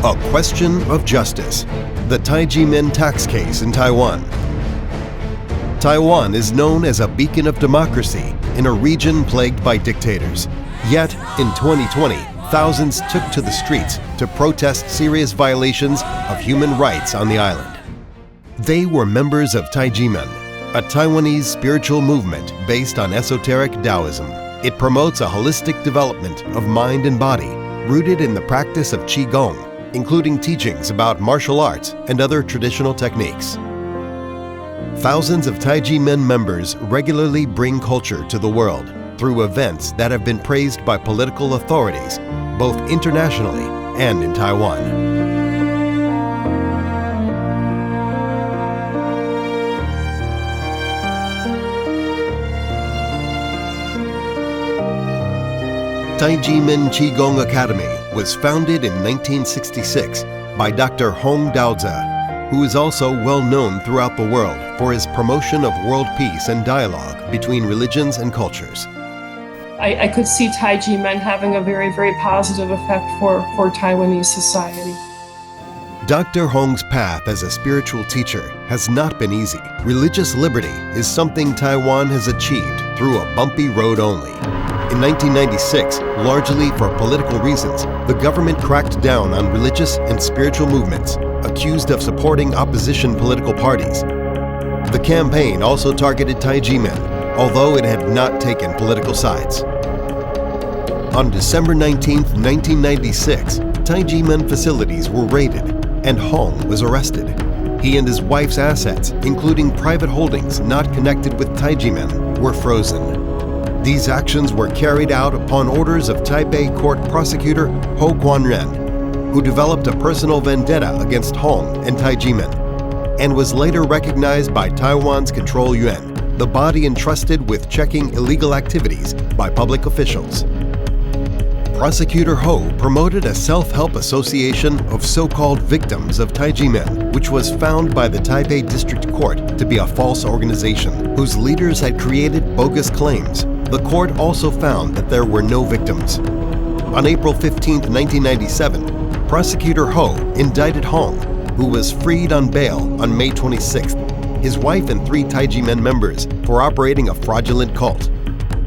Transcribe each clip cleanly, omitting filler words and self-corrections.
A question of justice. The Taiji Men tax case in Taiwan. Taiwan is known as a beacon of democracy in a region plagued by dictators. Yet, in 2020, thousands took to the streets to protest serious violations of human rights on the island. They were members of Taiji Men, a Taiwanese spiritual movement based on esoteric Taoism. It promotes a holistic development of mind and body, rooted in the practice of Qigong, including teachings about martial arts and other traditional techniques. Thousands of Taiji Men members regularly bring culture to the world through events that have been praised by political authorities, both internationally and in Taiwan. Taiji Men Qigong Academy was founded in 1966 by Dr. Hong Daozi, who is also well known throughout the world for his promotion of world peace and dialogue between religions and cultures. I could see Taiji Men having a very, very positive effect for Taiwanese society. Dr. Hong's path as a spiritual teacher has not been easy. Religious liberty is something Taiwan has achieved through a bumpy road only. In 1996, largely for political reasons, the government cracked down on religious and spiritual movements, accused of supporting opposition political parties. The campaign also targeted Taiji Men, although it had not taken political sides. On December 19, 1996, Taiji Men facilities were raided, and Hong was arrested. He and his wife's assets, including private holdings not connected with Taiji Men, were frozen. These actions were carried out upon orders of Taipei Court Prosecutor Ho Guanren, who developed a personal vendetta against Hong and Taiji Men, and was later recognized by Taiwan's Control Yuan, the body entrusted with checking illegal activities by public officials. Prosecutor Ho promoted a self-help association of so-called victims of Taiji Men, which was found by the Taipei District Court to be a false organization whose leaders had created bogus claims. The court also found that there were no victims. On April 15, 1997, Prosecutor Ho indicted Hong, who was freed on bail on May 26, his wife and 3 Taiji Men members for operating a fraudulent cult.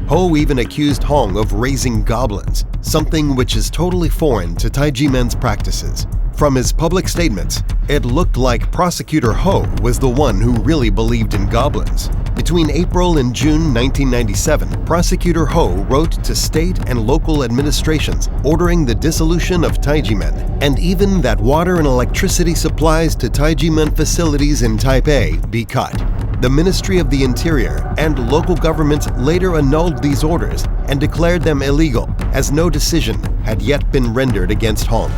Ho even accused Hong of raising goblins, something which is totally foreign to Taiji Men's practices. From his public statements, it looked like Prosecutor Ho was the one who really believed in goblins. Between April and June 1997, Prosecutor Ho wrote to state and local administrations ordering the dissolution of Taiji Men, and even that water and electricity supplies to Taiji Men facilities in Taipei be cut. The Ministry of the Interior and local governments later annulled these orders and declared them illegal, as no decision had yet been rendered against Hong.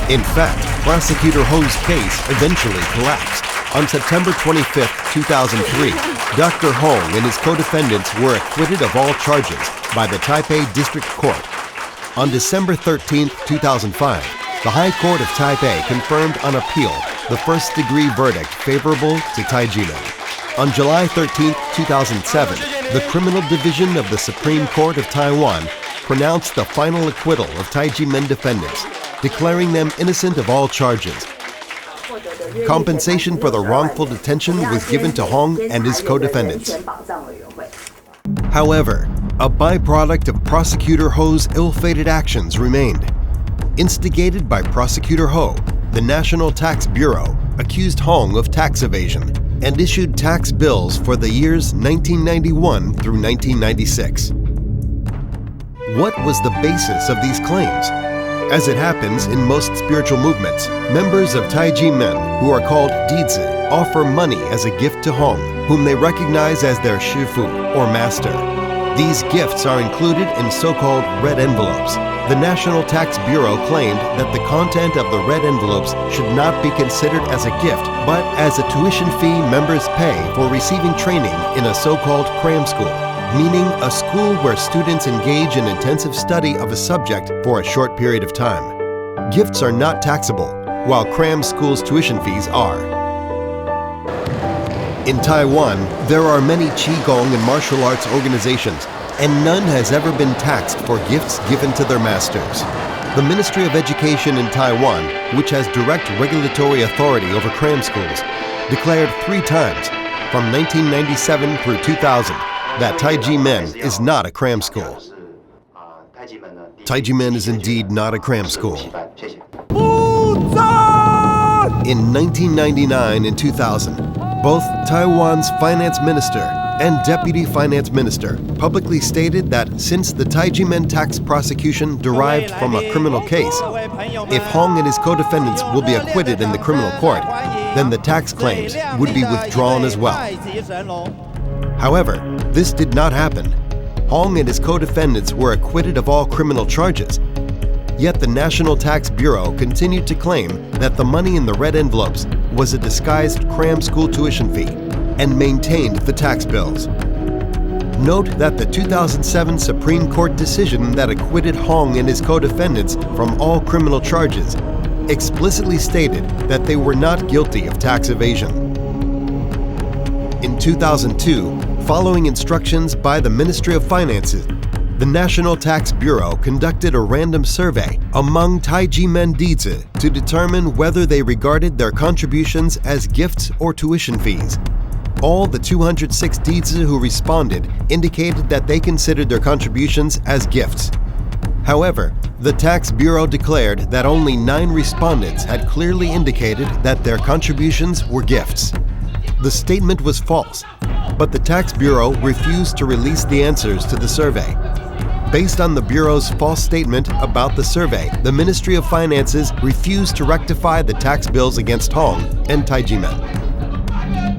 In fact, Prosecutor Ho's case eventually collapsed. On September 25, 2003, Dr. Hong and his co-defendants were acquitted of all charges by the Taipei District Court. On December 13, 2005, the High Court of Taipei confirmed on appeal the first-degree verdict favorable to Taiji Men. On July 13, 2007, the Criminal Division of the Supreme Court of Taiwan pronounced the final acquittal of Taiji Men defendants, declaring them innocent of all charges. Compensation for the wrongful detention was given to Hong and his co-defendants. However, a byproduct of Prosecutor Ho's ill-fated actions remained. Instigated by Prosecutor Ho, the National Tax Bureau accused Hong of tax evasion and issued tax bills for the years 1991 through 1996. What was the basis of these claims? As it happens in most spiritual movements, members of Taiji Men, who are called Dizi, offer money as a gift to Hong, whom they recognize as their shifu, or master. These gifts are included in so-called red envelopes. The National Tax Bureau claimed that the content of the red envelopes should not be considered as a gift, but as a tuition fee members pay for receiving training in a so-called cram school, meaning a school where students engage in intensive study of a subject for a short period of time. Gifts are not taxable, while cram schools' tuition fees are. In Taiwan, there are many Qigong and martial arts organizations, and none has ever been taxed for gifts given to their masters. The Ministry of Education in Taiwan, which has direct regulatory authority over cram schools, declared 3 times, from 1997 through 2000, that Taiji Men is not a cram school. Taiji Men is indeed not a cram school. In 1999 and 2000, both Taiwan's finance minister and deputy finance minister publicly stated that since the Taiji Men tax prosecution derived from a criminal case, if Hong and his co-defendants will be acquitted in the criminal court, then the tax claims would be withdrawn as well. However, this did not happen. Hong and his co-defendants were acquitted of all criminal charges. Yet the National Tax Bureau continued to claim that the money in the red envelopes was a disguised cram school tuition fee and maintained the tax bills. Note that the 2007 Supreme Court decision that acquitted Hong and his co-defendants from all criminal charges explicitly stated that they were not guilty of tax evasion. In 2002, following instructions by the Ministry of Finances, the National Tax Bureau conducted a random survey among Taiji Men Dizi to determine whether they regarded their contributions as gifts or tuition fees. All the 206 Dizi who responded indicated that they considered their contributions as gifts. However, the Tax Bureau declared that only 9 respondents had clearly indicated that their contributions were gifts. The statement was false, but the Tax Bureau refused to release the answers to the survey. Based on the Bureau's false statement about the survey, the Ministry of Finances refused to rectify the tax bills against Hong and Taiji Men.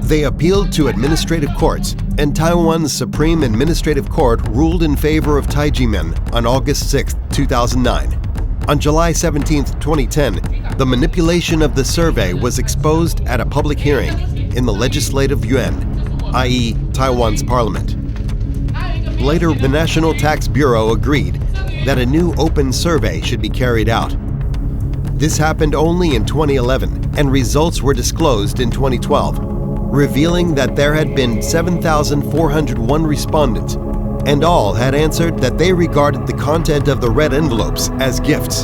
They appealed to administrative courts, and Taiwan's Supreme Administrative Court ruled in favor of Taiji Men on August 6, 2009. On July 17, 2010, the manipulation of the survey was exposed at a public hearing in the Legislative Yuan, i.e., Taiwan's parliament. Later, the National Tax Bureau agreed that a new open survey should be carried out. This happened only in 2011, and results were disclosed in 2012, revealing that there had been 7,401 respondents, and all had answered that they regarded the content of the red envelopes as gifts.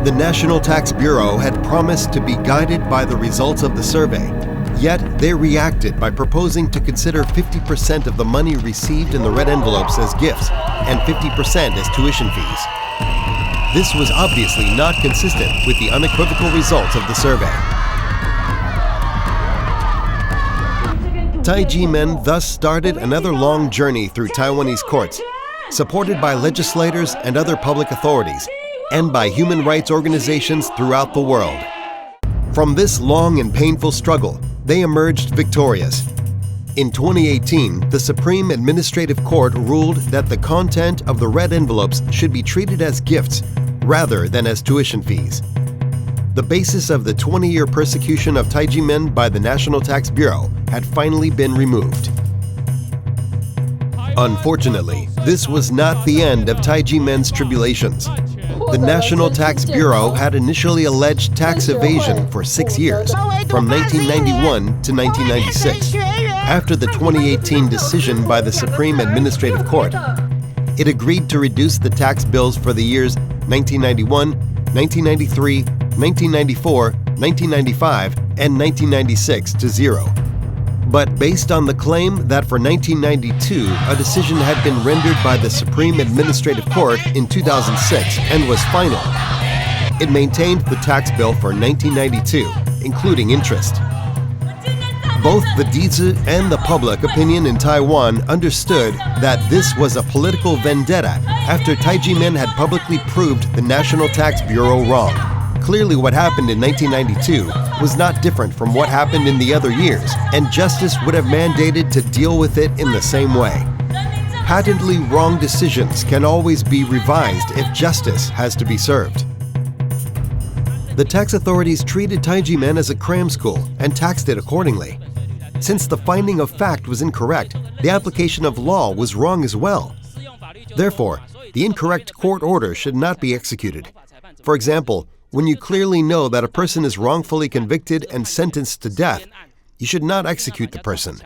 The National Tax Bureau had promised to be guided by the results of the survey, yet they reacted by proposing to consider 50% of the money received in the red envelopes as gifts and 50% as tuition fees. This was obviously not consistent with the unequivocal results of the survey. Taiji Men thus started another long journey through Taiwanese courts, supported by legislators and other public authorities, and by human rights organizations throughout the world. From this long and painful struggle, they emerged victorious. In 2018, the Supreme Administrative Court ruled that the content of the red envelopes should be treated as gifts rather than as tuition fees. The basis of the 20-year persecution of Taiji Men by the National Tax Bureau had finally been removed. Unfortunately, this was not the end of Taiji Men's tribulations. The National Tax Bureau had initially alleged tax evasion for 6 years, from 1991 to 1996. After the 2018 decision by the Supreme Administrative Court, it agreed to reduce the tax bills for the years 1991, 1993, 1994, 1995, and 1996 to zero. But based on the claim that for 1992, a decision had been rendered by the Supreme Administrative Court in 2006 and was final, it maintained the tax bill for 1992, including interest. Both the Dizi and the public opinion in Taiwan understood that this was a political vendetta after Taiji Men had publicly proved the National Tax Bureau wrong. Clearly, what happened in 1992 was not different from what happened in the other years, and justice would have mandated to deal with it in the same way. Patently wrong decisions can always be revised if justice has to be served. The tax authorities treated Taiji Men as a cram school and taxed it accordingly. Since the finding of fact was incorrect, the application of law was wrong as well. Therefore, the incorrect court order should not be executed. For example, when you clearly know that a person is wrongfully convicted and sentenced to death, you should not execute the person.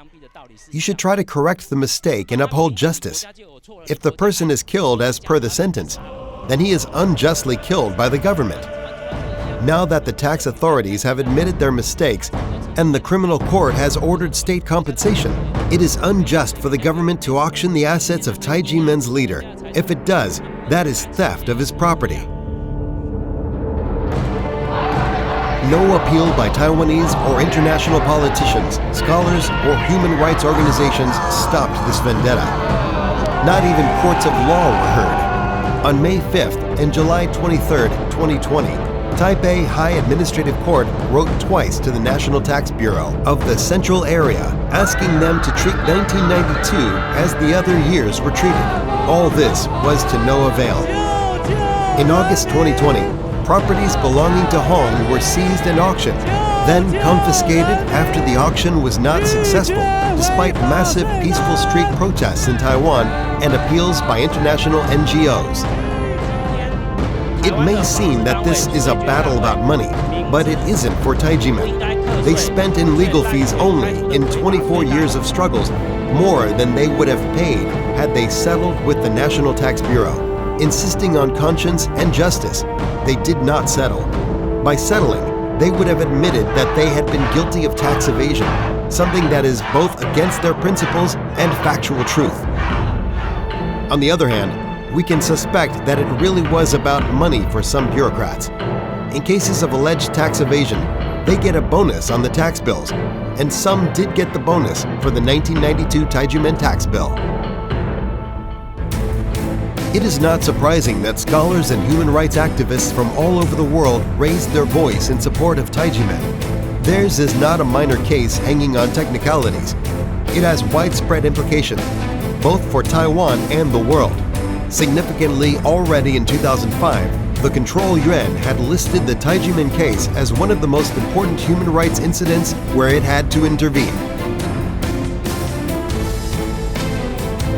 You should try to correct the mistake and uphold justice. If the person is killed as per the sentence, then he is unjustly killed by the government. Now that the tax authorities have admitted their mistakes and the criminal court has ordered state compensation, it is unjust for the government to auction the assets of Taiji Men's leader. If it does, that is theft of his property. No appeal by Taiwanese or international politicians, scholars, or human rights organizations stopped this vendetta. Not even courts of law were heard. On May 5th and July 23, 2020, Taipei High Administrative Court wrote twice to the National Tax Bureau of the Central Area, asking them to treat 1992 as the other years were treated. All this was to no avail. In August 2020, properties belonging to Hong were seized and auctioned, then confiscated after the auction was not successful, despite massive peaceful street protests in Taiwan and appeals by international NGOs. It may seem that this is a battle about money, but it isn't for Taiji Men. They spent in legal fees only, in 24 years of struggles, more than they would have paid had they settled with the National Tax Bureau. Insisting on conscience and justice, they did not settle. By settling, they would have admitted that they had been guilty of tax evasion, something that is both against their principles and factual truth. On the other hand, we can suspect that it really was about money for some bureaucrats. In cases of alleged tax evasion, they get a bonus on the tax bills, and some did get the bonus for the 1992 Taiji Men tax bill. It is not surprising that scholars and human rights activists from all over the world raised their voice in support of Taiji Men. Theirs is not a minor case hanging on technicalities. It has widespread implications, both for Taiwan and the world. Significantly, already in 2005, the Control Yuan had listed the Taiji Men case as one of the most important human rights incidents where it had to intervene.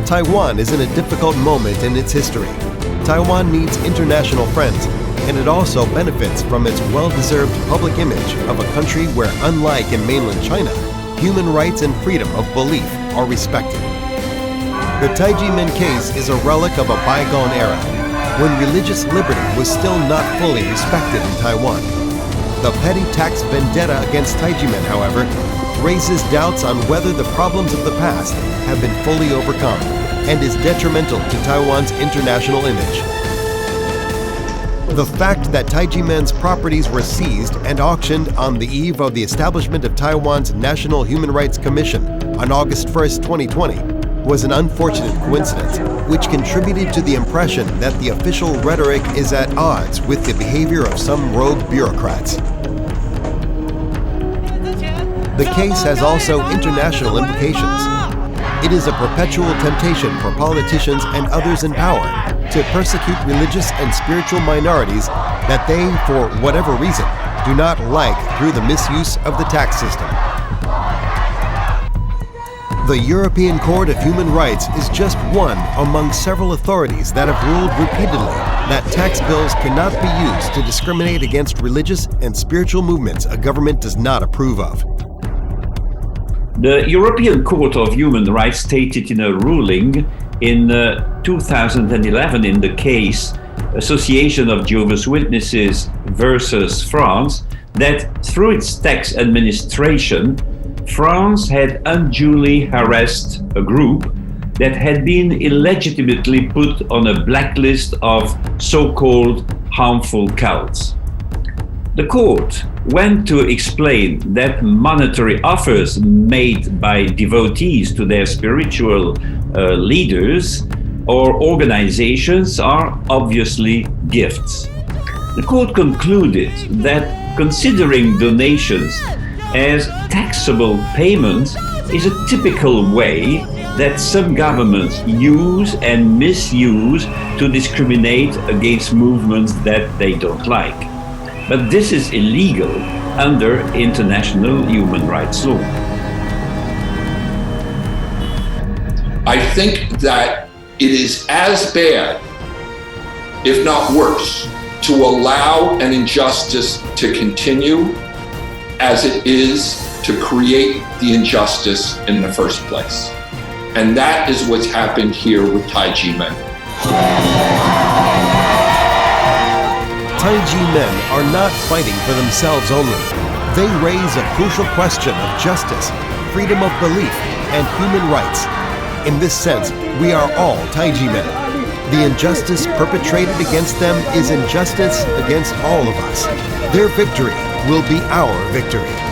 Taiwan is in a difficult moment in its history. Taiwan needs international friends, and it also benefits from its well-deserved public image of a country where, unlike in mainland China, human rights and freedom of belief are respected. The Taiji Men case is a relic of a bygone era, when religious liberty was still not fully respected in Taiwan. The petty tax vendetta against Taiji Men, however, raises doubts on whether the problems of the past have been fully overcome and is detrimental to Taiwan's international image. The fact that Taiji Men's properties were seized and auctioned on the eve of the establishment of Taiwan's National Human Rights Commission on August 1st, 2020, was an unfortunate coincidence, which contributed to the impression that the official rhetoric is at odds with the behavior of some rogue bureaucrats. The case has also international implications. It is a perpetual temptation for politicians and others in power to persecute religious and spiritual minorities that they, for whatever reason, do not like through the misuse of the tax system. The European Court of Human Rights is just one among several authorities that have ruled repeatedly that tax bills cannot be used to discriminate against religious and spiritual movements a government does not approve of. The European Court of Human Rights stated in a ruling in 2011 in the case Association of Jehovah's Witnesses versus France that through its tax administration, France had unduly harassed a group that had been illegitimately put on a blacklist of so-called harmful cults. The court went to explain that monetary offers made by devotees to their spiritual leaders or organizations are obviously gifts. The court concluded that considering donations as taxable payments is a typical way that some governments use and misuse to discriminate against movements that they don't like. But this is illegal under international human rights law. I think that it is as bad, if not worse, to allow an injustice to continue as it is to create the injustice in the first place. And that is what's happened here with Taiji Men. Taiji men are not fighting for themselves only. They raise a crucial question of justice, freedom of belief, and human rights. In this sense, we are all Taiji men. The injustice perpetrated against them is injustice against all of us. Their victory will be our victory.